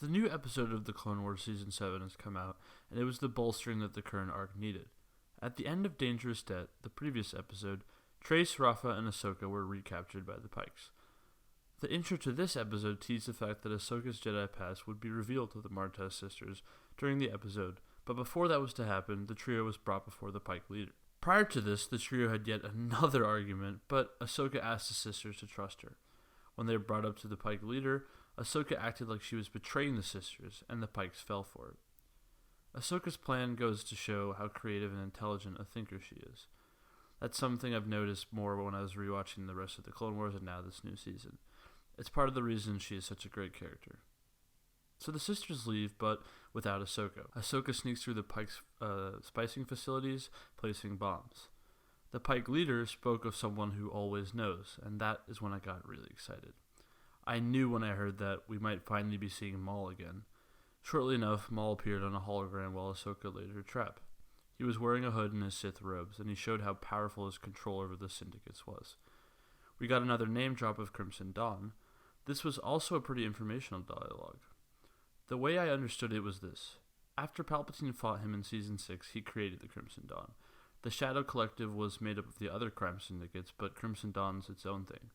The new episode of the Clone Wars Season 7 has come out, and it was the bolstering that the current arc needed. At the end of Dangerous Debt, the previous episode, Trace, Rafa, and Ahsoka were recaptured by the Pikes. The intro to this episode teased the fact that Ahsoka's Jedi Pass would be revealed to the Martez sisters during the episode, but before that was to happen, the trio was brought before the Pike leader. Prior to this, the trio had yet another argument, but Ahsoka asked the sisters to trust her. When they were brought up to the Pike leader, Ahsoka acted like she was betraying the sisters, and the Pikes fell for it. Ahsoka's plan goes to show how creative and intelligent a thinker she is. That's something I've noticed more when I was rewatching the rest of the Clone Wars and now this new season. It's part of the reason she is such a great character. So the sisters leave, but without Ahsoka. Ahsoka sneaks through the Pike's spicing facilities, placing bombs. The Pike leader spoke of someone who always knows, and that is when I got really excited. I knew when I heard that we might finally be seeing Maul again. Shortly enough, Maul appeared on a hologram while Ahsoka laid her trap. He was wearing a hood and his Sith robes, and he showed how powerful his control over the syndicates was. We got another name drop of Crimson Dawn. This was also a pretty informational dialogue. The way I understood it was this. After Palpatine fought him in Season 6, he created the Crimson Dawn. The Shadow Collective was made up of the other crime syndicates, but Crimson Dawn's its own thing.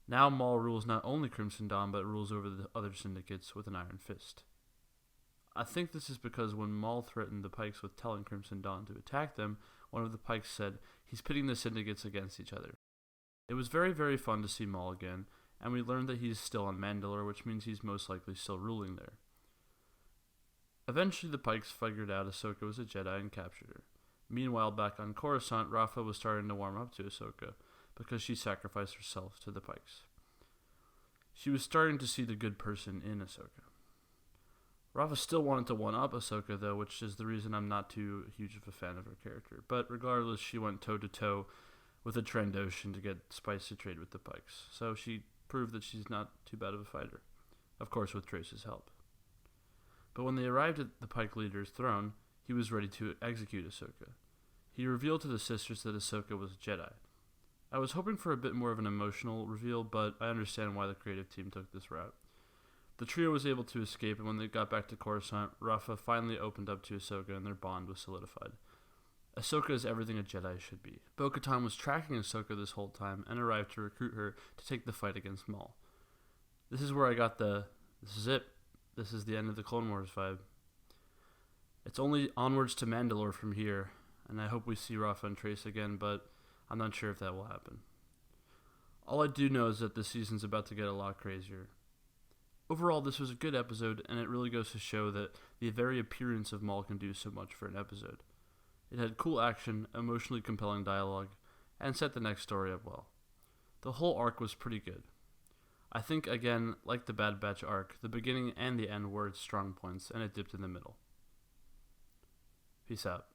Now Maul rules not only Crimson Dawn, but rules over the other syndicates with an iron fist. I think this is because when Maul threatened the Pikes with telling Crimson Dawn to attack them, one of the Pikes said he's pitting the syndicates against each other. It was very, very fun to see Maul again, and we learned that he's still on Mandalore, which means he's most likely still ruling there. Eventually the Pikes figured out Ahsoka was a Jedi and captured her. Meanwhile, back on Coruscant, Rafa was starting to warm up to Ahsoka, because she sacrificed herself to the Pikes. She was starting to see the good person in Ahsoka. Rafa still wanted to one-up Ahsoka, though, which is the reason I'm not too huge of a fan of her character. But regardless, she went toe-to-toe with a Trandoshan to get Spice to trade with the Pikes, so she proved that she's not too bad of a fighter, of course with Trace's help. But when they arrived at the Pike leader's throne, he was ready to execute Ahsoka. He revealed to the sisters that Ahsoka was a Jedi. I was hoping for a bit more of an emotional reveal, but I understand why the creative team took this route. The trio was able to escape, and when they got back to Coruscant, Rafa finally opened up to Ahsoka and their bond was solidified. Ahsoka is everything a Jedi should be. Bo-Katan was tracking Ahsoka this whole time and arrived to recruit her to take the fight against Maul. This is where I got this is it. This is the end of the Clone Wars vibe. It's only onwards to Mandalore from here, and I hope we see Rafa and Trace again, but I'm not sure if that will happen. All I do know is that this season's about to get a lot crazier. Overall, this was a good episode, and it really goes to show that the very appearance of Maul can do so much for an episode. It had cool action, emotionally compelling dialogue, and set the next story up well. The whole arc was pretty good. I think, again, like the Bad Batch arc, the beginning and the end were its strong points, and it dipped in the middle. Peace out.